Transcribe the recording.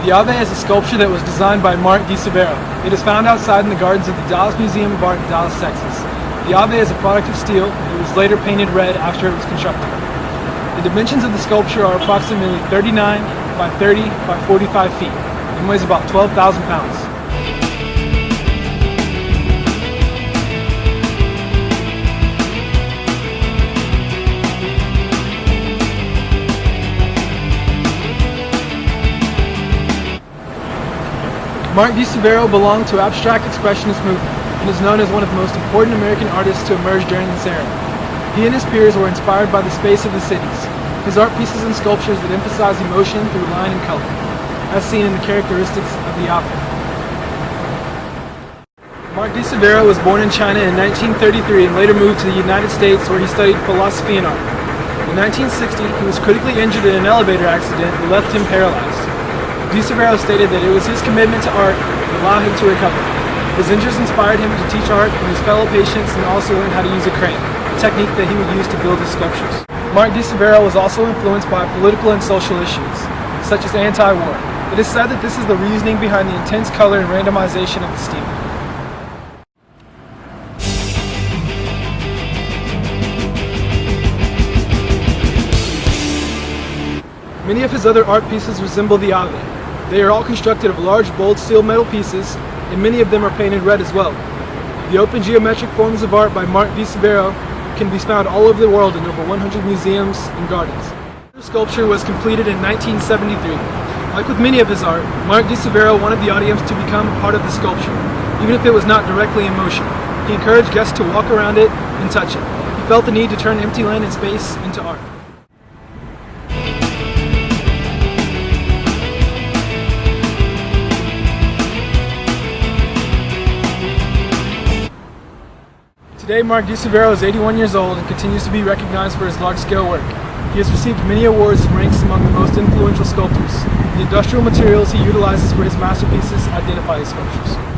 The Ave is a sculpture that was designed by Mark Di Severo. It is found outside in the gardens of the Dallas Museum of Art in Dallas, Texas. The Ave is a product of steel. It was later painted red after it was constructed. The dimensions of the sculpture are approximately 39 by 30 by 45 feet and weighs about 12,000 pounds. Mark Di Severo belonged to abstract expressionist movement and is known as one of the most important American artists to emerge during this era. He and his peers were inspired by the space of the cities. His art pieces and sculptures that emphasize emotion through line and color, as seen in the characteristics of the Ave. Mark Di Severo was born in China in 1933 and later moved to the United States, where he studied philosophy and art. In 1960, he was critically injured in an elevator accident that left him paralyzed. Di Severo stated that it was his commitment to art that allowed him to recover. His injuries inspired him to teach art from his fellow patients and also learn how to use a crane, a technique that he would use to build his sculptures. Mark Di Severo was also influenced by political and social issues, such as anti-war. It is said that this is the reasoning behind the intense color and randomization of the steel. Many of his other art pieces resemble the Ave. They are all constructed of large, bold steel metal pieces, and many of them are painted red as well. The open geometric forms of art by Mark Di Severo can be found all over the world in over 100 museums and gardens. The sculpture was completed in 1973. Like with many of his art, Mark Di Severo wanted the audience to become a part of the sculpture, even if it was not directly in motion. He encouraged guests to walk around it and touch it. He felt the need to turn empty land and space into art. Today, Mark Di Severo is 81 years old and continues to be recognized for his large-scale work. He has received many awards and ranks among the most influential sculptors. The industrial materials he utilizes for his masterpieces identify his sculptures.